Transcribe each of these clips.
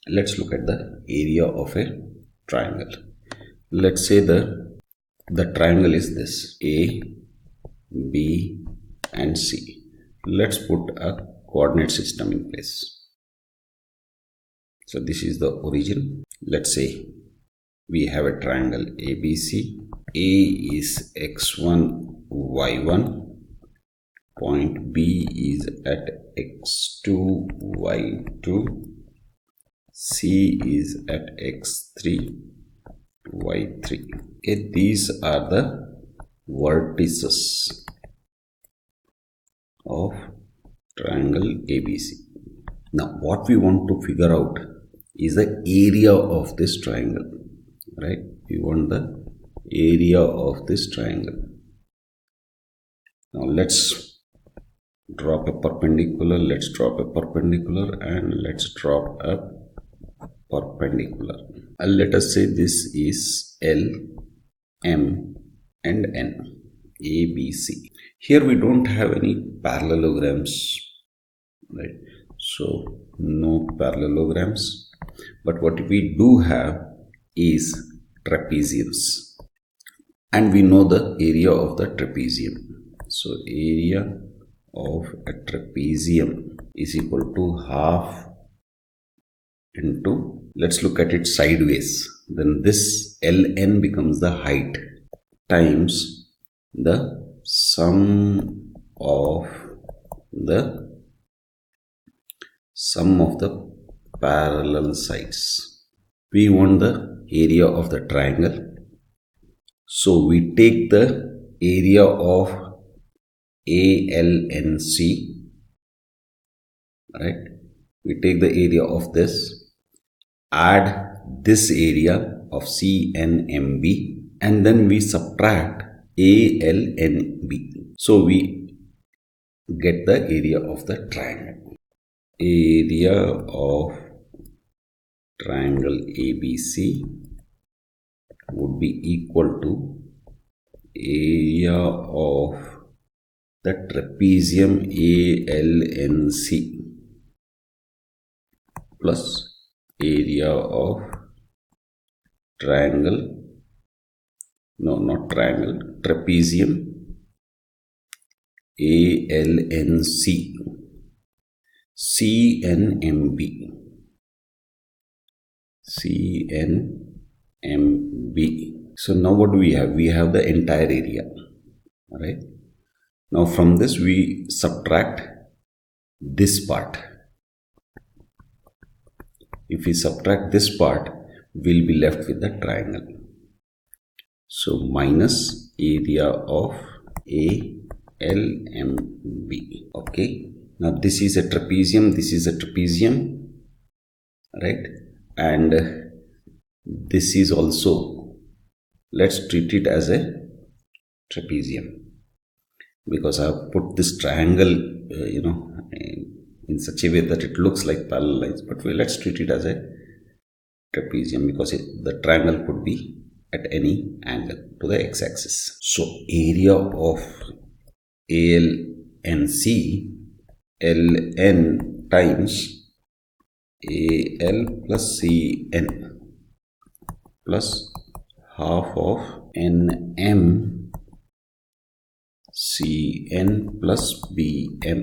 Let's look at the area of a triangle. Let's say the triangle is this: A, B, and C. Let's put a coordinate system in place. So this is the origin. Let's say we have a triangle ABC. A is x1, y1. Point B is at x2, y2. C is at x3, y3. Okay, these are the vertices of triangle ABC. Now what we want to figure out is the area of this triangle, right? We want the area of this triangle. Now let's drop a perpendicular, and let's drop a perpendicular. Let us say this is L, M, and N, A, B, C. Here we don't have any parallelograms, right? So no parallelograms, but what we do have is trapeziums, and we know the area of the trapezium. So area of a trapezium is equal to half into, let's look at it sideways, then this Ln becomes the height times the sum of the parallel sides. We want the area of the triangle, so we take the area of ALNC, right? We take the area of this, add this area of CNMB, and then we subtract ALNB. So we get the area of the triangle. Area of triangle ABC would be equal to area of the trapezium ALNC plus area of triangle, no, not triangle, trapezium ALNC CNMB. So now what do we have? We have the entire area, right? Now from this we subtract this part. If we subtract this part, we'll be left with the triangle. So minus area of ALMB. Okay. Now this is a trapezium, right? And this is also, let's treat it as a trapezium, because I have put this triangle, in such a way that it looks like parallel lines, but let's treat it as a trapezium because the triangle could be at any angle to the x-axis. So area of ALNC, Ln times AL plus Cn plus half of Nm Cn plus Bm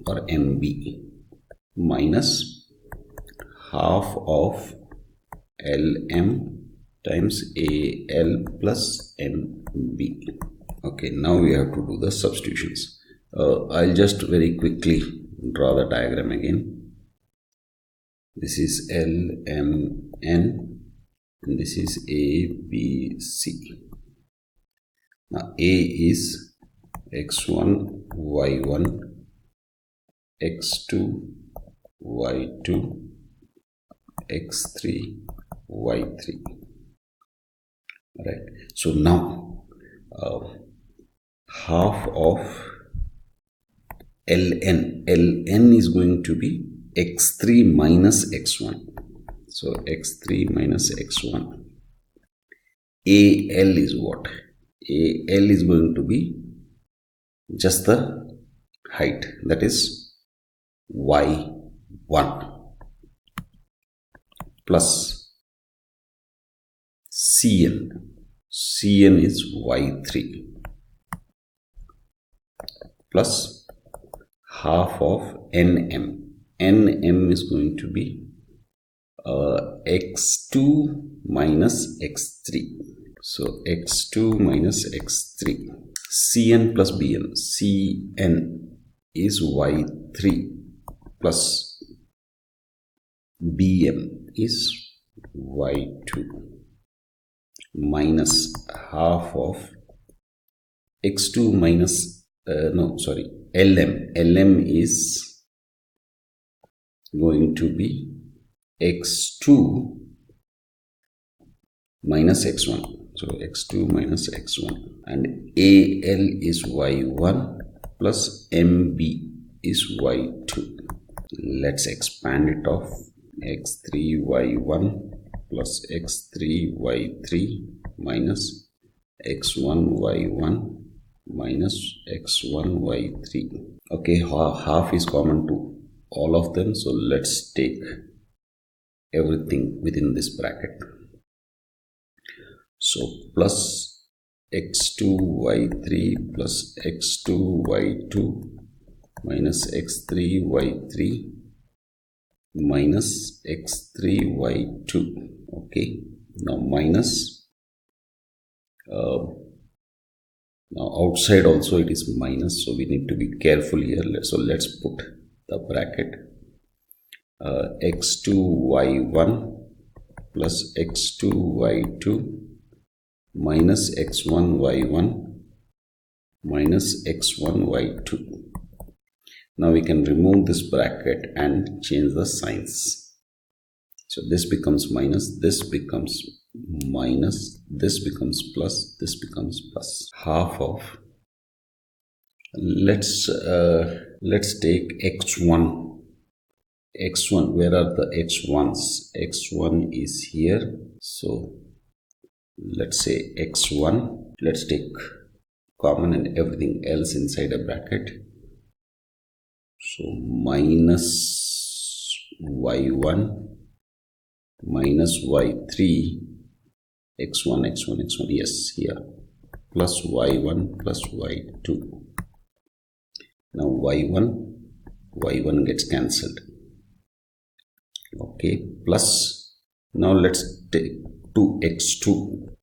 or Mb minus half of Lm times Al plus Mb. Okay, now we have to do the substitutions. I'll just very quickly draw the diagram again. This is Lmn and this is ABC. Now A is x1, y1, x2, y2, x3, y3. Right. So now half of Ln is going to be x3 minus x1. So x3 minus x1. Al is what? Al is going to be just the height, that is y1. plus Cn. Cn is y3 plus half of Nm. Nm is going to be x2 minus x3. So x2 minus x3. Cn plus Bn. Cn is y3 plus Bm is y2 minus half of x2 minus Lm. Lm is going to be x2 minus x1. So x2 minus x1, and Al is y1 plus Mb is y2. Let's expand it off. X3 y1 plus x3 y3 minus x1 y1 minus x1 y3. Okay, half is common to all of them, so let's take everything within this bracket. So plus x2 y3 plus x2 y2 minus x3 y3 minus x3 y2. Okay, now minus, now outside also it is minus, so we need to be careful here. So let's put the bracket x2 y1 plus x2 y2 minus x1 y1 minus x1 y2. Now we can remove this bracket and change the signs. So this becomes minus, this becomes minus, this becomes plus, this becomes plus. Half of, let's take x1. x1, where are the x1s? x1 is here, so let's say x1, let's take common and everything else inside a bracket. So minus y1 minus y3 x1, yes, here, plus y1 plus y2. Now y1 gets cancelled. Okay, plus, now let's take to x2.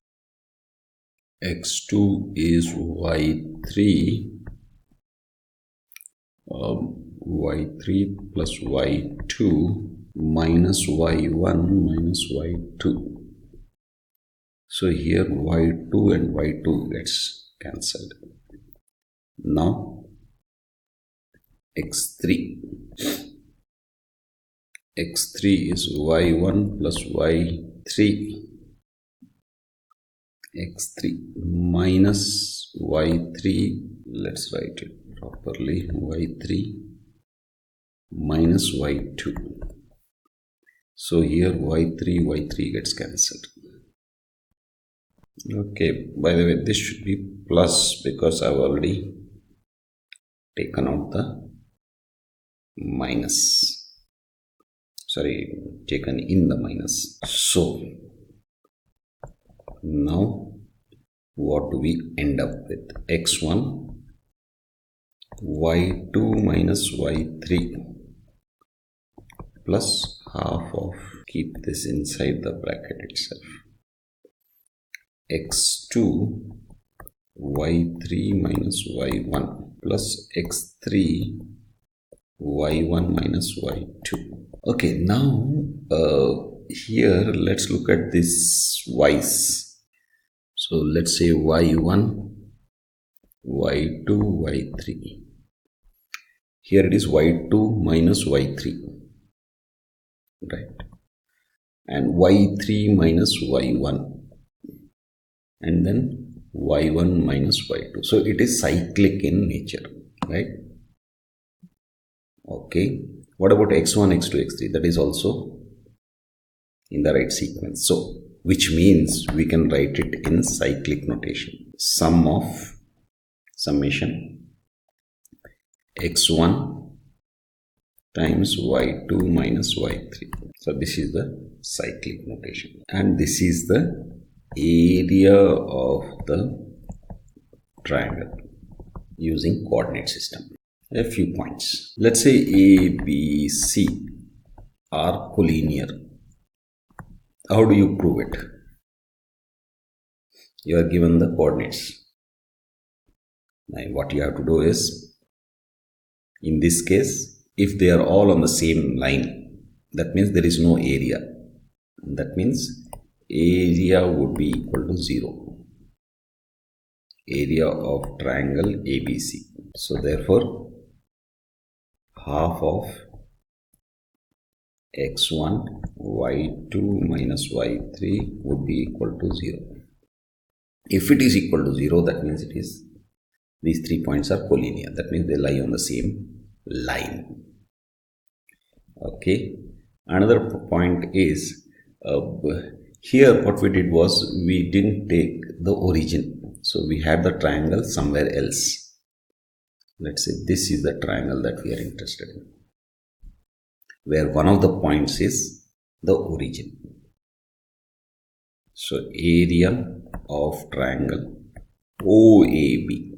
x2 is y3 y3 plus y2 minus y1 minus y2. So here y2 and y2 gets cancelled. Now x3 is y1 plus y3, x3 minus y3, let's write it properly, y3 minus y2. So here y3 gets cancelled. Okay, by the way, this should be plus because I've already taken out the minus, taken in the minus. So now what do we end up with? x1 y2 minus y3 plus half of, keep this inside the bracket itself, x2 y3 minus y1 plus x3 y1 minus y2. Okay, now here let's look at this y's. So let's say y1 y2 y3. Here it is y2 minus y3, right, and y3 minus y1, and then y1 minus y2. So it is cyclic in nature, right? Okay, what about x1 x2 x3? That is also in the right sequence, so which means we can write it in cyclic notation. Summation x1 times y2 minus y3. So this is the cyclic notation, and this is the area of the triangle using coordinate system. A few points. Let's say A, B, C are collinear. How do you prove it? You are given the coordinates. Now what you have to do is, in this case, if they are all on the same line, that means there is no area. That means area would be equal to 0. Area of triangle ABC. So therefore, half of x1 y2 minus y3 would be equal to 0. If it is equal to 0, that means it is, these 3 points are collinear. That means they lie on the same line. Okay. Another point is, here what we did was, we didn't take the origin. So we had the triangle somewhere else. Let's say this is the triangle that we are interested in, where one of the points is the origin. So area of triangle OAB.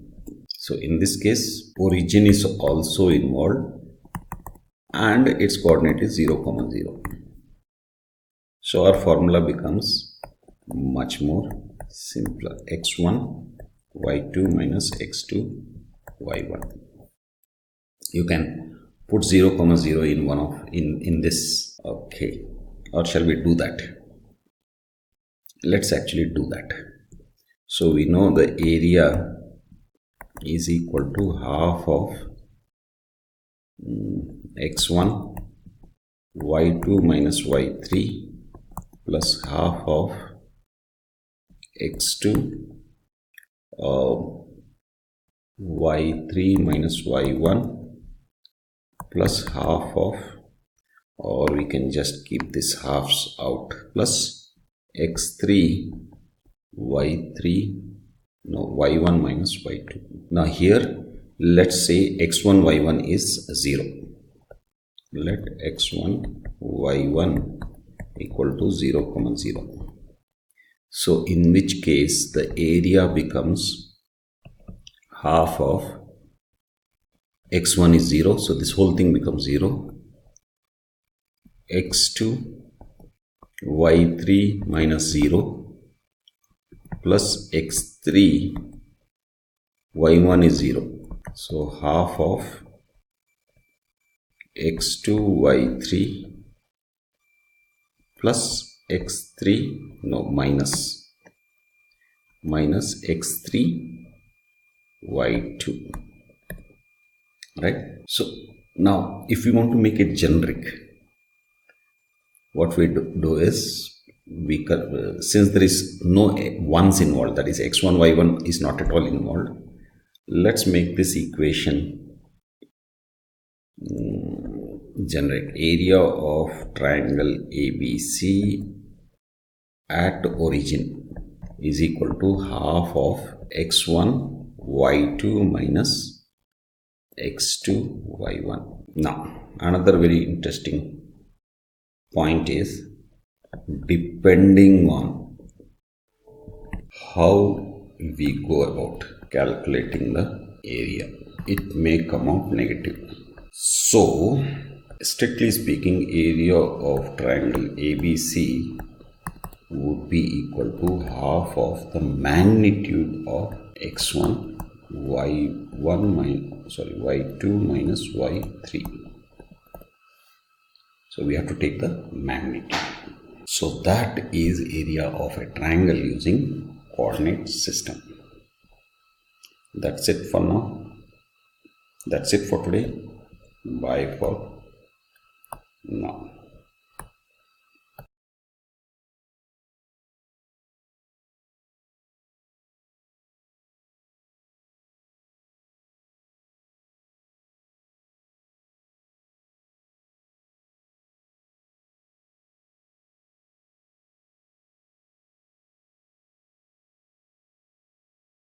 So in this case, origin is also involved and its coordinate is 0, 0. So our formula becomes much more simpler. x1 y2 minus x2 y1. You can put 0, 0 in one of in this. Okay, or shall we do that? Let's actually do that. So we know the area is equal to half of x1 y2 minus y3 plus half of x2 y3 minus y1 plus half of, or we can just keep this halves out, plus x3 y3 y1 minus y2. Now here let's say x1 y1 is 0. Let x1 y1 equal to 0, 0. So in which case the area becomes half of x1 is 0, so this whole thing becomes 0, x2 y3 minus 0 plus x3 y1 is 0. So half of x2 y3 plus x3 minus x3 y2, right? So now if we want to make it generic, what we do is, we since there is no ones involved, that is x1 y1 is not at all involved, let's make this equation generic. Area of triangle ABC at origin is equal to half of x1 y2 minus x2 y1. Now another very interesting point is, depending on how we go about calculating the area, it may come out negative. So strictly speaking, area of triangle ABC would be equal to half of the magnitude of x1 y2 minus y3. So we have to take the magnitude. So that is area of a triangle using coordinate system. That's it for now. That's it for today. Bye for now.